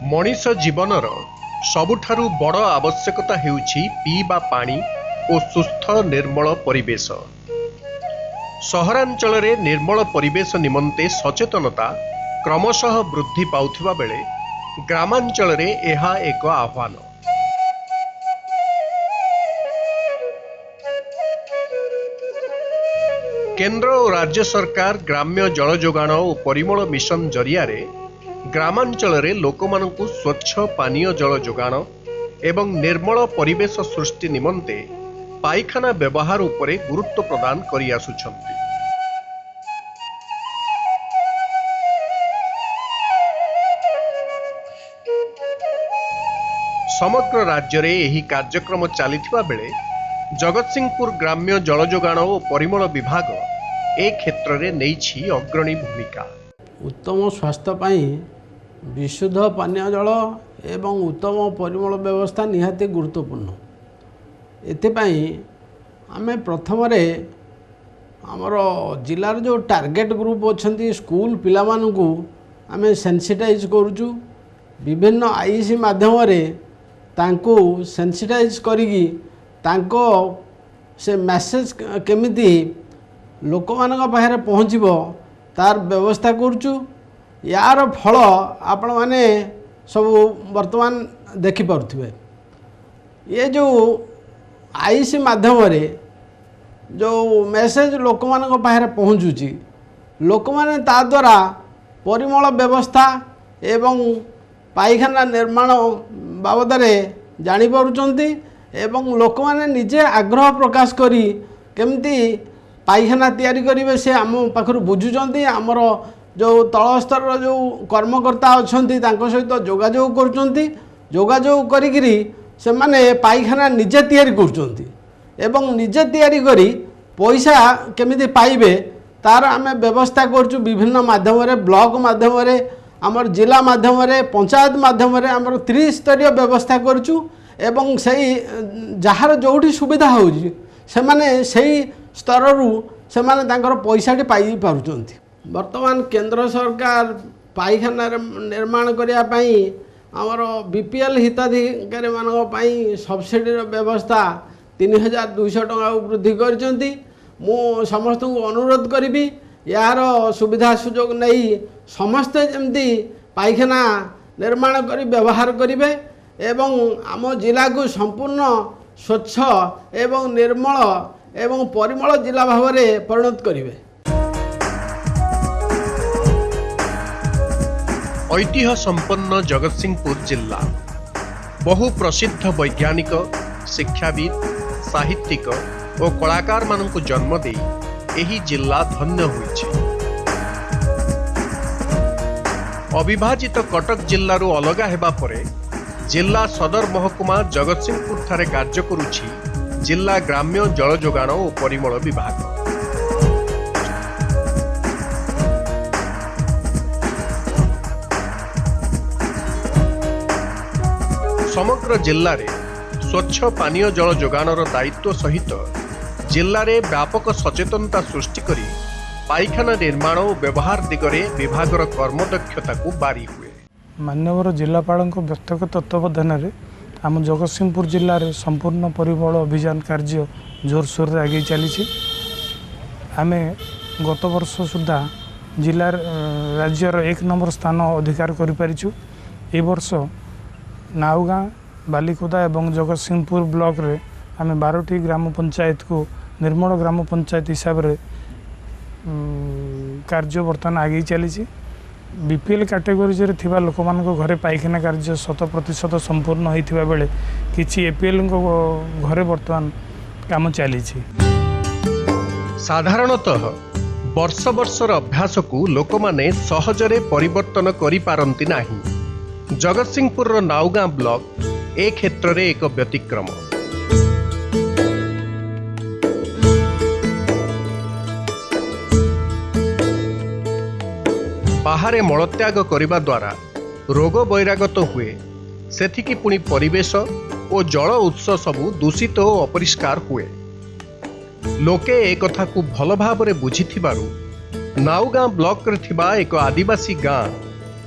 मनीष जीवनर सबुठारु बड़ आवश्यकता हेउछि पीबा पानी और सुस्थ निर्मल परिवेश। सहरांचल रे निर्मल परिवेश निमंते सचेतनता क्रमशः वृद्धि पाउथिबा बेले ग्रामांचल रे एहा एक आह्वान। केंद्र और राज्य सरकार ग्राम्य जल जोगाण और परिमल मिशन जरिया रे ग्रामांचल रे लोकमानंकु स्वच्छ पानीय जल जोगाण एवं निर्मल परिवेश सृष्टि निमंते पाइखाना व्यवहार उपरे गुरुत्व प्रदान करि आसुछन्ति। समग्र राज्य रे एही कार्यक्रम चलिथिबा बेले जगतसिंहपुर ग्राम्य जल जोगाण और परिमल विभाग ए क्षेत्र रे नेइछि अग्रणी भूमिका। उत्तम स्वास्थ्य पाई विशुद्ध पानीय जल एवं उत्तम परिमल व्यवस्था निहाती गुरुत्वपूर्ण। एथिपाई आमे प्रथम रे हमर जिलार जो टार्गेट ग्रुप अच्छी स्कूल पिलामानंकु आमे सेंसिटाइज करूचु। विभिन्न आईसी माध्यम रे तांको सेंसिटाइज करिगी तांको से मैसेज केमिति लोक मानक पाखरे पहुँचबो तार व्यवस्था करूचु। यार फल आपण माने सब वर्तमान देखि पारुथिबे। ये जो आईसी माध्यम रे जो मैसेज लोक मानक पाखरे पहुँचुची लोक माने ता द्वारा परिमल व्यवस्था एवं पाइखाना निर्माण बाबद जानी पारुचंती एवं लोक माने निजे आग्रह प्रकाश करी केमती पाइखाना तैयारी करिवे से आम पाखरु बुझुचंती। आमर जो तल स्तर जो कर्मकर्ता अछंती तांको सहित जोगाजोग करुचंती। जोगाजोग करिगिरी से माने पाइखाना निजे तैयारी करुचंती एवं निजे तैयारी करी पैसा केमिति पाइबे तार आमे व्यवस्था करचु। विभिन्न माध्यम रे ब्लॉक माध्यम रे आमर जिला माध्यम रे पंचायत माध्यम रे आमर त्रिस्तरीय व्यवस्था करचु एवं सही जहार जोठी सुविधा होउची से माने सही स्तररू से माने तांकर पैसाटी पाई पारुचंती। वर्तमान केंद्र सरकार पाइखाना निर्माण करिया पई आमर बीपीएल हिताधिकारी मानक पई सब्सिडी व्यवस्था 3200 टका वृद्धि करचंती। मु समस्त को अनुरोध करिबी यार सुविधा सुयोग नहीं समस्ते जमती पाइखाना निर्माण करी व्यवहार करिवे एवं आम जिला को संपूर्ण स्वच्छ एवं निर्मल एवं परिमल जिला भाव में परिणत करिवे। ऐतिह्य संपन्न जगतसिंहपुर जिला बहु प्रसिद्ध वैज्ञानिक शिक्षाविद साहित्यिक और कलाकार मानक जन्म दे एही जिला धन्य होइछि। अविभाजित कटक जिल्लारू अलगा हेबा परे जिला सदर महकुमा जगतसिंहपुर ठारे कार्य करुछि जिला ग्राम्य जल जोगाण और परिमल विभाग। समग्र जिल्ला रे स्वच्छ पानीय जल जोगाणर दायित्व सहित जिल्ला रे व्यापक सचेतनता सृष्टि करी पाइखाना निर्माण और व्यवहार दिगरे विभागर कर्मदक्षता को बारी हुए। मान्यवर जिलापाल व्यक्तिगत तत्वावधान में आम जगतसिंहपुर जिले में संपूर्ण परिमल अभियान कार्य जोरसोर रे आगे चली। आम गत वर्ष सुधा जिला राज्यर 1 नंबर स्थान अधिकार करिपारिछु। ए वर्ष नाउगाँ बालिकुदा एवं जगतसिंहपुर ब्लॉक रे आम 12टी ग्राम पंचायत को निर्मल ग्राम पंचायत हिसाब से कार्य बर्तमान आगे चली। बीपीएल कैटेगोरी थिबा लोक मानको घरे पाइखाना कार्य 100% संपूर्ण होइथिबा बेले किछि एपीएल घरे बर्तमान काम चली। साधारणतः वर्ष वर्षर अभ्यास को लोक माने सहजरे परिवर्तन करि पारंती नाही। जगतसिंहपुर नाउगाँ ब्लॉक ए क्षेत्र रे एक व्यतिक्रम। बाहरे मलत्याग करिबा द्वारा रोग बैरागत हुए सेथिकी पुणी परिवेश और जल उत्स सबू दूषित और अपरिष्कार हुए। लोके ए कथा को भल भाव बुझी नाउगाँ ब्लॉक रे थिबा एक आदिवासी गाँ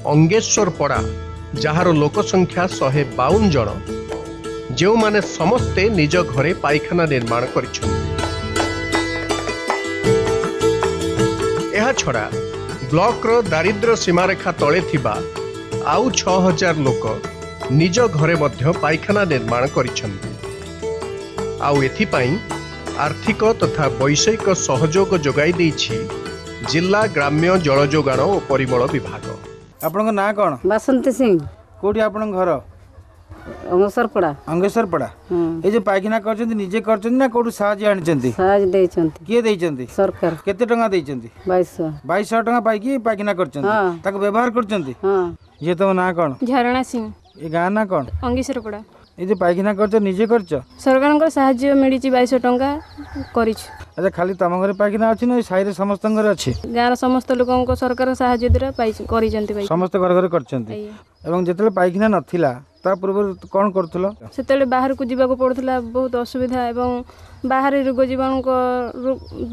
अंगेश्वर पड़ा जार लोकसंख्या 152 जन, जो माने समस्ते निज घरे पायखाना निर्माण करिछन्ति। एहा छड़ा ब्लॉकर दारिद्र्य सीमारेखा तले थिबा आउ 6000 लोक निज घरे मध्य पायखाना निर्माण करिछन्ति। आउ एथिपाई आर्थिक तथा वैषयिक सहयोग जोगाई देछि जिला ग्राम्य जल जोगाण और परिमल विभाग। आपन ना कौन? बासंती सिंह। कोठी आपन घर? अंगेश्वरपड़ा। अंगेश्वरपड़ा। ये जो पायखाना करछन्ती निजे करछन्ती ना कोठु साहाय्य आनिछन्ती? साहाय्य देइछन्ती। किए देइछन्ती? सरकार। केते टंका देइछन्ती? 2200 टंका पाइकी पायखाना करछन्ती। हां। ताको व्यवहार करछन्ती? हां। ये तो ना कौन? झरणा सिंह। ये गाँ ना कौन? अंगेश्वरपड़ा। ये जो पायखाना करछ निजे करछ? सरकार साहाय्य मिली 2200 टंका करिछु। अच्छा खाली तम घरे पायखाना अछि न साइरे समस्त घरे अछि? गाँव समस्त लोकों को सरकार साहाय्य द्वारा करिजंती भाई। समस्त घर घर करछन्ती। एवं जेतले पायखाना नथिला ता पूर्व कोन करथलो? सेतले बाहर को जीवा को पड़थला, बहुत असुविधा एवं बाहर रोग जीवाणु को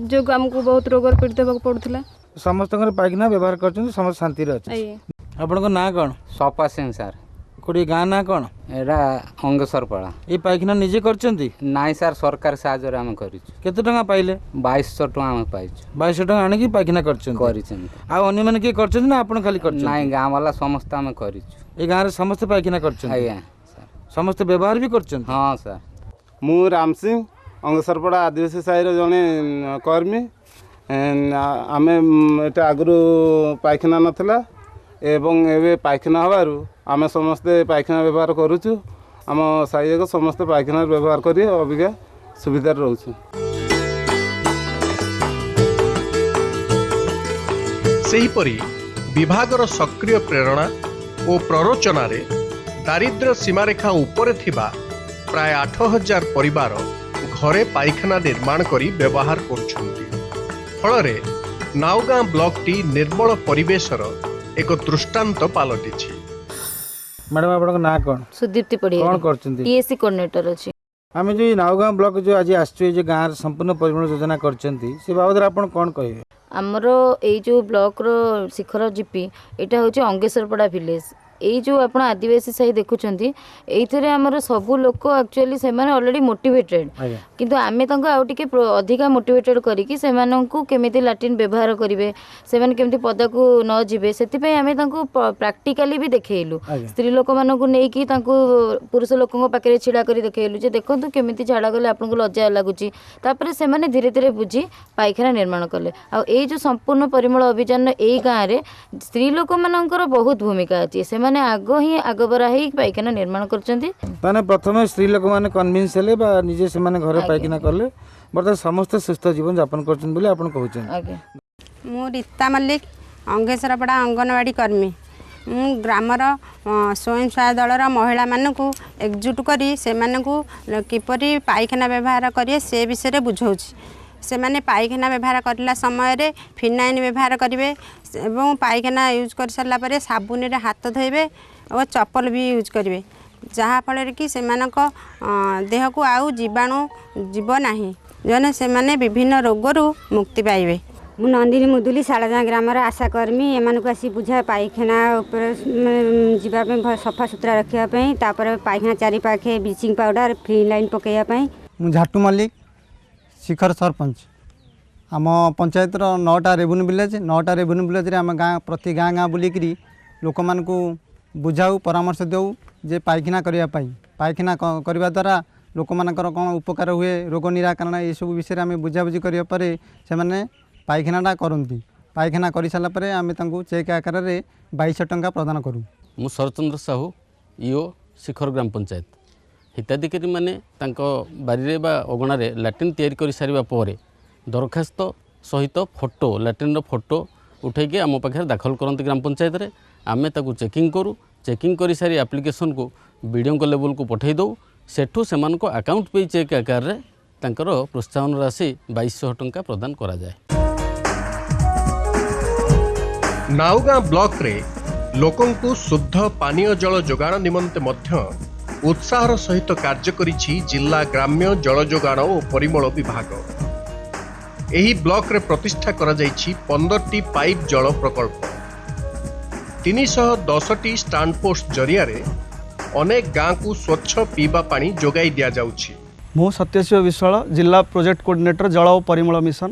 जो हमको बहुत रोग पीड़ित होबा पड़थला। समस्त घर पायखाना व्यवहार करछन्ती, समस्त शांति रे अछि। आपन को ना कोन? सपा सिंह सर। कोडी गाँ ना कोन? एरा अंगेश्वरपड़ा। ये पायखाना निजे करछन्ती? नाई सर सरकार साहाय्य रे हम करिछु। केते टंका पाइले? 2200 टंका हम पाइछु। 2200 टंका आनि की पायखाना करछन्ती? करिछन्ती। आ अन्य माने के करछन्ती ना आपन खाली करछन्ती? नाई गाँव वाला समस्त हम करिछु। ए गाँ रे समस्त पायखाना करछन्ती? आज्ञा सर। समस्त व्यवहार भी करछन्ती? हां सर। मु राम सिंह अंगेश्वरपड़ा आदिवासी साहिर जने कर्मी। आमे एटा आगु पायखाना नथिला एवं एबे पायखाना हबारु आमे समस्ते पायखाना व्यवहार करूछु। आम साहिर को समस्ते पायखाना व्यवहार करी अबिका सुविधा रहउछु। सेहीपरि विभागर सक्रिय प्रेरणा और प्ररोचना रे दारिद्र्य सीमारेखा उपरे थिबा प्राय 8000 परिवार घरे पायखाना निर्माण करी व्यवहार करुछन्ति। फलरे नाउगाँ ब्लॉक टी निर्मल परिवेशर एक दृष्टांत पालटिछि। मैडम आपन ना कोन? सुदीप्ति पड़ी। कोन करछन्ती? टीएससी कोऑर्डिनेटर अछि। आमे जो नाउगाँ ब्लॉक जो आज आछे जे गाँ संपूर्ण परिमल योजना करछन्ती से बाबद आपन कोन कहिबे? हमरो एई जो ब्लॉक रो शिखर जीपी एटा होछि अंगेश्वरपड़ा विलेज। एई जो आपण आदिवासी साही देखुछन्ती एइथरे हमर सब लोक एक्चुअली से माने ऑलरेडी मोटिवेटेड, किंतु आमे तंको आउ टिके अधिका मोटिवेटेड करी कि से माननकु केमिति लैट्रिन व्यवहार करिवे, से माने केमिति पदा को न जिवे, सेति पय आमे तंको प्रैक्टिकली भी देखेइलु। स्त्री लोक माननकु नै कि तंको पुरुष लोकन पाकरे छिडा करी देखेइलु जे देखंतु केमिति झाडा गले आपनको लज्जा लागुची। तापरे से माने धीरे धीरे बुझी पायखाना निर्माण करले। आ एई जो संपूर्ण परिमल अभियान एई गाँ रे स्त्री लोक माननकर बहुत भूमिका अछि। से माने आगो ही आगबरा ही पायखाना निर्माण करछन्ती। माने प्रथमे स्त्री लोक माने कन्विन्स हेले बा निजे से माने घरे पायखाना करले बर्तमान समस्त सुस्थ जीवन यापन करछन बोली आपन कहउछन। आगे मु रीता मल्लिक अंगेश्वरपड़ा अंगनवाड़ी कर्मी। मु ग्रामर स्वयं सहायता दलर महिला मानकु एकजुट करी से मानकु किपरि पायखाना व्यवहार करिए से विषय बुझाउछि। से माने पायखाना व्यवहार करला समय रे फिनाइन व्यवहार करिवे एवं पायखाना यूज कर सारा पर साबुन रे हाथ धोइबे और चप्पल भी यूज करिवे, जहाँ फल कि से देह को आउ जीवाणु जीव नाही, जने से माने विभिन्न रोगरू मुक्ति पाइबे। मु नंदिनी मुदुली सालजा ग्रामर आशा कर्मी। एमानकु आसी बुझा पायखाना जावाई सफा सुतरा रखापी, तापर पायखाना चारि पाखे ब्लीचिंग पाउडर फिनाइन पकईवाई। मु झाटू मल्लिक शिखर सरपंच। आम पंचायतर 9टा रेवेन्यू विलेज 9टा रेवेन्यू विलेज रे आम गाँ प्रति गाँ गाँ बुलिकी लोक मानकु बुझाऊ परामर्श देऊ जे पायखाना करने पायखाना करने द्वारा लोक मानकर कौन उपकार हुए रोग निराकरण ये सब विषय आम बुझाबुझी करने से पायखाना करती। पायखाना कर सारापर आम चेक आकार 2200 टंका प्रदान करूँ। मु शरचंद्र साहू ईओ शिखर ग्राम पंचायत। हिताधिकारी माने बारी बा अगणार लैट्रिन तैयारी कर सारा पर दरखास्त सहित फोटो लैट्रिन फोटो उठे आम पाखे दाखल करते ग्राम पंचायत रे। आमे ताकू चेकिंग करूँ। चेकिंग कर सारी एप्लिकेशन को बीडीओ को लेवल को पठे दो। सेठू से अकाउंट पे चेक आकार रे तांकर प्रोत्साहन राशि 2200 टंका प्रदान करा जाए। नाउगाँ ब्लॉक रे लोकंकु शुद्ध पानीय जल जोगाण निमंते मध्य उत्साहर सहित कार्य करिछि जिला ग्राम्य जल जोगाण और परिमल विभाग। एही ब्लॉक रे प्रतिष्ठा करा जाइछि 15टी पाइप जल प्रकल्प। 310ଟି ଷ୍ଟାଣ୍ଡ ପୋଷ୍ଟ ଜରିଆରେ ଅନେକ ଗାଁକୁ ସ୍ୱଚ୍ଛ ପିଇବା ପାଣି ଯୋଗାଇ ଦିଆଯାଉଛି। ମୁଁ ସତ୍ୟଶିବ ବିଶ୍ୱାଳ, ଜିଲ୍ଲା ପ୍ରୋଜେକ୍ଟ କୋର୍ଡିନେଟର ଜଳ ଓ ପରିମଳ ମିଶନ।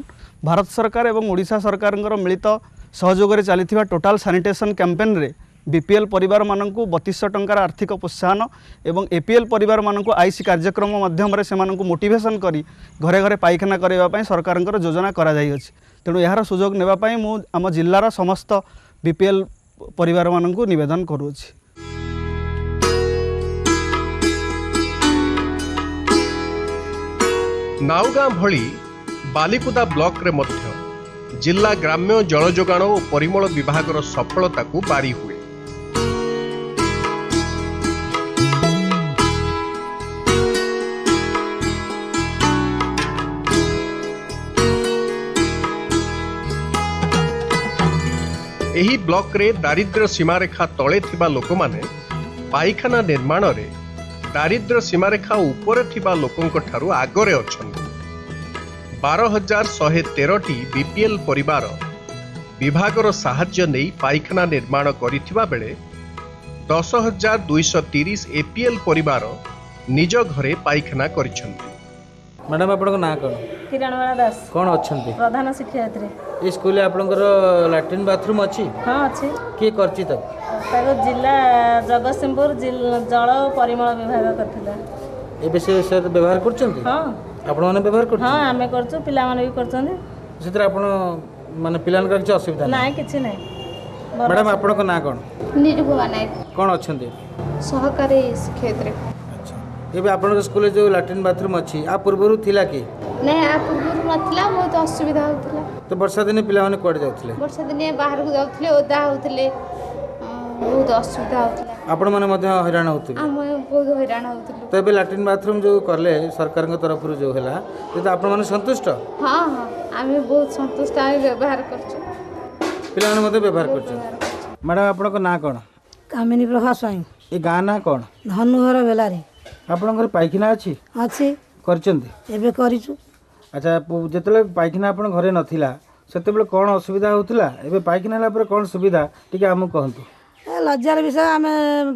ଭାରତ ସରକାର ଏବଂ ଓଡ଼ିଶା ସରକାରଙ୍କର ମିଳିତ ସହଯୋଗରେ ଚାଲିଥିବା ଟୋଟାଲ ସାନିटेशन କ୍ୟାମ୍ପେନ୍ରେ बीपीएल परिवार मानक 3200 टंकार आर्थिक प्रोत्साहन एवं एपीएल परिवार मानक आईसी कार्यक्रम माध्यम से मोटिवेशन करी घरे घरे पाइखाना करने सरकार योजना करा तेणु यार सुजोग नेबाई मु आम जिल्लार समस्त बीपीएल परिवार मानक निवेदन करुछि। नाउगाँ भली बालिकुदा ब्लॉक रे मध्य जिला ग्राम्य जल जोगाण और परिमल विभागर सफलता को बारी हुए। एही ब्लॉक रे दारिद्र्य सीमारेखा तले थिबा लोकमाने पाइखाना निर्माण रे दारिद्र्य सीमारेखा उपरे थिबा लोकंक ठारू आगरे अछन्ति। 12,113टी बीपीएल परिवार विभागर साहाय्य नहीं पाइखाना निर्माण करिथिबा बेले 10,230 एपीएल परिवार निज घरे पाइखाना करिछन्ति। मैडम आपन ना कौन? किरणवाला दास। कौन अच्छंती? प्रधान शिक्षयित्री। ए स्कूल आपनकर लैट्रिन बाथरूम अछि? हां अछि। के करछि तब? ताको जिला जगतसिंहपुर जल और परिमल विभाग करथिला। ए विषय से व्यवहार करछंती? हां। आपण माने व्यवहार करछ? हां हमें करछु, पिला माने भी करछंती। सेतर आपण माने पिलान का किछ असुविधा नाही? किछि नाही। मैडम आपन को ना कौन? निरुपमा नायक। कौन अच्छंती? सहकारी शिक्षयित्री। एबे आपन स्कूल जो लैट्रिन बाथरूम अछि आ पूर्वरु थिला कि? नहीं आ पूर्वरु नथिला, बहुत असुविधा होतिला। तो वर्षा दिन पिला माने कोड जाउथिले? वर्षा दिन बाहर को जाउथिले, ओदा होतिले, बहुत असुविधा होतिला। आपण माने मध्य हैरान होतिले? हम बहुत हैरान होतिले। तो एबे लैट्रिन बाथरूम जो करले सरकार के तरफ जो हैला तो आपण माने संतुष्ट? हां हां आमे बहुत संतुष्ट आइ व्यवहार करछु। पिला माने मते व्यवहार करछु। मैडम आपन को ना कोन? कामिनी प्रभा स्वाई। ए गां ना कोन? धनुहर बेलारी। आपन घर पाइखाना अछि? अछि। करचंती? एबे करिछु। अच्छा जेतले पाइखाना आपन घरे नथिला सेतेबेले कोन असुविधा होतिला? एबे पाइखाना हला पर कोन सुविधा टिके हम कहंतु। लज्जार विषय आमे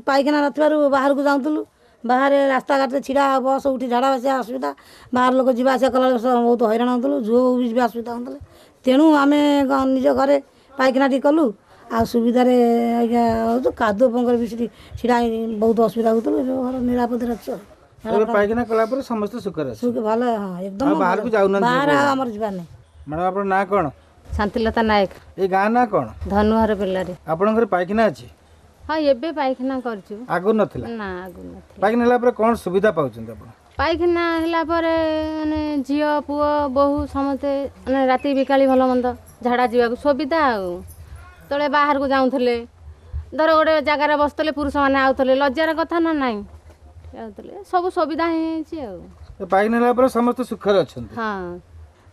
पाइखाना नथिबारु बाहर को जाउतलु, बाहर रास्ता घाट छिड़ा बस उठी झाड़ा बसिया असुविधा, बाहर लोक जीवा आसिया कला बहुत हैरान होतलु, जो भी असुविधा होतले तेणु आमे निज घरे पाइखाना टी कलु आ सुविधा रे आज्ञा हो कादो पंगर बिसरी छिड़ा बहुत असुविधा होतलु, घर निरापद रछ। एबे पाइखाना कला पर समस्त सुख रह सुख भलो। हां एकदम बाहर को जाउ न बाहर हमर जीवा नै। मैडम आपन ना कोन? शांतिलता नायक। ए गां ना कोन? धनुहर बेलारी। आपन घर पाइखाना अछि? हाँ एबे पाइखाना करछु। आगु नथिला? ना आगु नथिला। पाइखाना हला पर कोन सुविधा पाउछन आपन? पाइखाना हला पर माने झियो पुओ बहु समते माने राती बिकाली भलो मंद झाड़ा जीवा सुविधा आ तले बाहर को जाउथले, धर गोटे जगार बसतले पुरुष माने आउथले, लज्जार कथा ना नाही आउथले, सब सुविधा हेछि आ। पाइखाना हला पर समस्त सुख रह अछन? हां।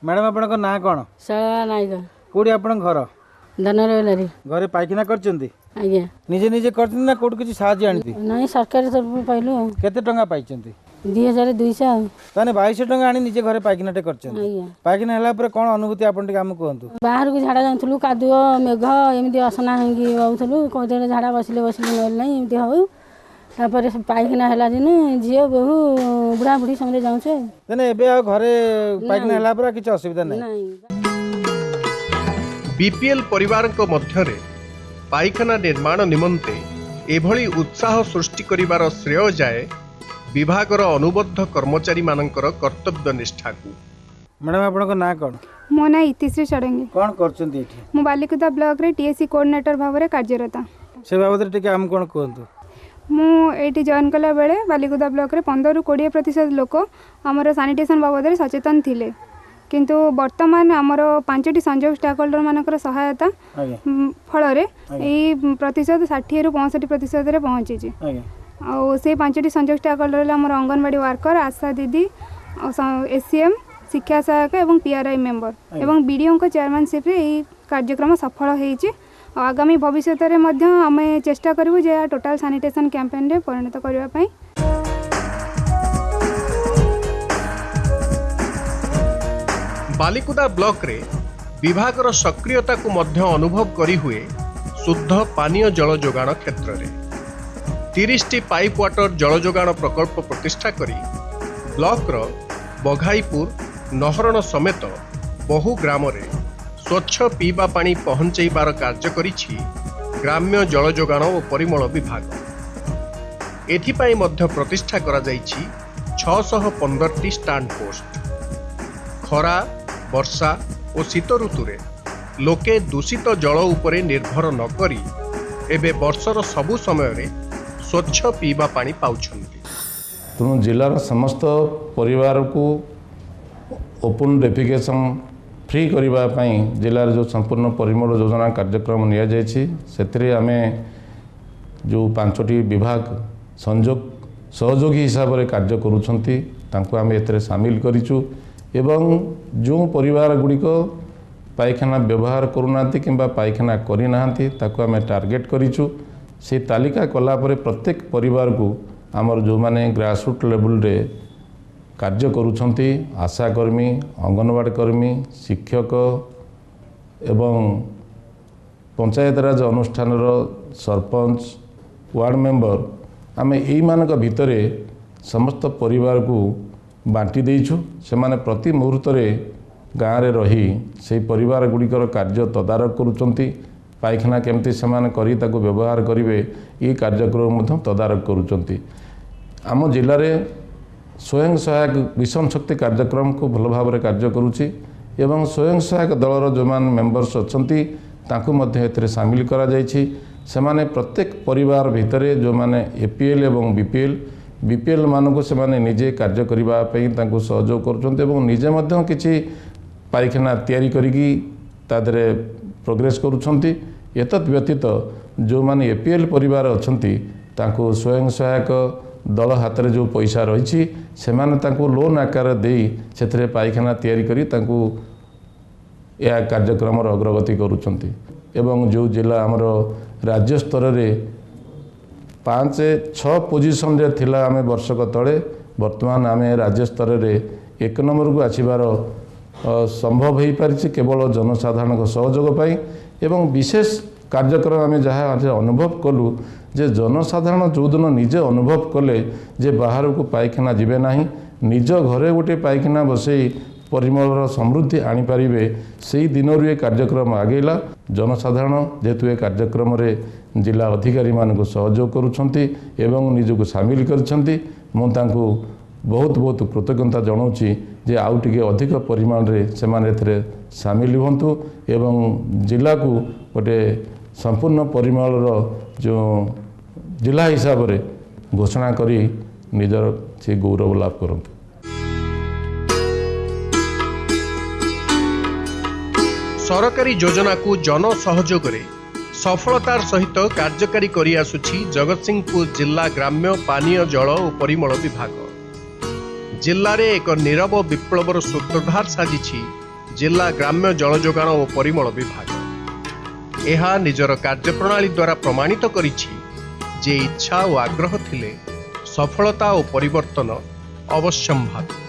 मैडम आपन को ना कोन? सळा नायक। कोडी आपन घर? धनुहर बेलारी। घरे पाइखाना करचंती? आज्ञा। निजे निजे करचंती ना कोड किछि साहाय्य आनिती? नाही सरकार तरफ पाइलु। केते टंका पाइचंती? 2200। ताने 2200 टंका आनी निजे घरे पाइखानाटे करचंती? आज्ञा। पाइखाना हला पर कोन अनुभूति आपन टिक हम कहंतु? बाहर को झाड़ा जाउथलु, कादुओ मेघ एमिति असना हेंगी बाउथलु, कोदे झाड़ा बसिले नै एमिति हो। तापर पाइखाना हला दिन झियो बहु बुढ़ा बुढ़ी समझे जाउछे। तने एबे आ घरे पाइखाना हला पर किछ असुविधा नै? बीपीएल परिवार को मध्यरे पाइखाना निर्माण निमंते एभली उत्साह सृष्टि करिवार श्रेय जाए विभागर अनुबद्ध कर्मचारी मानकर कर्तव्य निष्ठा को। मैडम आपन को ना कोन? मो ना इतिश्री चढ़ेंगे। कोन करचंती एठी? मु बालिकुदा ब्लॉक रे टीएससी कोऑर्डिनेटर भाबरे कार्यरत। से बाबत टिके हम कोन कहंतु? मु एठी जॉइन कला बेले बालिकुदा ब्लॉक रे 15 रु 20% लोक हमर सैनिटेशन बाबद रे सचेतन थिले, किंतु वर्तमान आमर 5टी संयोग स्टेक होल्डर मानकर सहायता फल रे ए प्रतिशत 60 रु 65% रे पहुंची छी। आ से 5टी संयोग स्टेक होल्डर आमर अंगनवाड़ी वर्कर, आशा दीदी, एससीएम, शिक्षा सहायक एवं पीआरआई मेंबर एवं बीडीओ को चेयरमैनशिप रे ए कार्यक्रम सफल होईची। आगामी भविष्य रे मध्य आमे चेष्टा करिवु जे टोटल सैनिटेशन कैंपेन रे परिणत करबा पई। बालिकुदा ब्लॉक रे विभागर सक्रियता को मध्य अनुभव करी हुए शुद्ध पानीय जल जोगाण क्षेत्र में 30टी पाइप वाटर जल जोगाण प्रकल्प प्रतिष्ठा करी ब्लॉक बघाईपुर नहरण समेत बहु ग्राम रे स्वच्छ पीवा पानी पहुंचाइबार कार्य करिछि ग्राम्य जल जोगाण और परिमल विभाग। एथिपाई मध्य प्रतिष्ठा करा जाइछि 615टी स्टैंड पोस्ट। खरा वर्षा और शीत ऋतु रे लोके दूषित जल उपरे निर्भर न करी एबे वर्षर सबु समय रे स्वच्छ पीवा पानी पाउछन्ति। तेणु जिलार समस्त परिवार को ओपन डेफिकेशन फ्री करबा पई जिलार जो संपूर्ण परिमल योजना कार्यक्रम निया जायछि सेतरे आमे जो 5टी विभाग संयोग सहयोगी हिसाब रे कार्य करूछन्ति तांको आमे एतरे शामिल करिछु एवं जो परिवार गुड़िक पायखाना व्यवहार करूनांती किंबा पायखाना करि नांती ताको आमे टार्गेट करिछु। से तालिका कला परे प्रत्येक परिवार को आमर जो माने ग्रासरूट लेवल रे कार्य करूछन्ति आशाकर्मी अंगनवाड़ी कर्मी शिक्षक एवं पंचायत राज अनुष्ठान सरपंच वार्ड मेंबर आमे एई मानक भितरे समस्त परिवार को बांटी देइछु। से माने प्रति मुहूर्त रे गाँव रे रही से परिवार गुड़िकर कार्य तदारक करूछन्ति पायखाना केमती सेमाने करी ताको व्यवहार करिवे ये कार्यक्रम मध्य तदारक करूछन्ति। आम जिले में स्वयं सहायक मिशन शक्ति कार्यक्रम को भल भाव में कार्य करुच्ची एवं स्वयं सहायक दलर जो मान मेंबर्स अच्छी ताकू मध्य एथिरे शामिल करा जायछि। सेमाने प्रत्येक परिवार भितरे जो माने एपीएल एवं बीपीएल मानक से माने निजे कार्य करिबा पई ताकू सहयोग करुछन्ति एवं निजे मध्य किछि पायखाना तैयारी करिकी तादरे प्रोग्रेस करुछन्ति। एतत् व्यतीत जो माने एपीएल परिवार अच्छन्ति ताकू स्वयं सहायक दल हाथ में जो पैसा रही से लोन आकार दे से पायखाना तैयारी करी ताकू यह कार्यक्रम अग्रगति करुछन्ति। एवं जो जिला आमर राज्य स्तर में 5-6 पोजिशन रे थिला आमे वर्षक तले वर्तमान आमे राज्य स्तर में 1 नंबर को आसीबार संभव हो पारिछि केवल जनसाधारण सहयोग पाई एवं विशेष कार्यक्रम आमे जहाँ आज अनुभव कलु जे जनसाधारण जो दिन निजे अनुभव कले जे बाहर को पायखाना जीवे नाही निज घरे गोटे पायखाना बसई परिमल समृद्धि आनीपारे से दिन ये कार्यक्रम आगेला। जनसाधारण जेहेतु ये कार्यक्रम रे जिला अधिकारी मानक सहयोग करुछन्ति एवं निजको सामिल करछन्ति मु तांको बहुत बहुत कृतज्ञता जनाऊँगी जे आउ टिके अधिक परिमाण रे सेमाने एथिरे सामिल हुंतु एवं जिला को गोटे संपूर्ण परिमल जो जिला हिसाब रे घोषणा करी निजर से गौरव लाभ करंतु। सरकारी योजना को जन सहयोग रे सफलतार सहित कार्यकारी करी आसुछि जगतसिंहपुर जिला ग्राम्य पानीय जल और परिमल विभाग। जिले में एक नीरव विप्लवर सूत्रधार साजिछि जिला ग्राम्य जल जोगाण और परिमल विभाग। यह निजर कार्यप्रणाली द्वारा प्रमाणित करिछि जे इच्छा और आग्रह थिले सफलता और परिवर्तन अवश्यंभावी।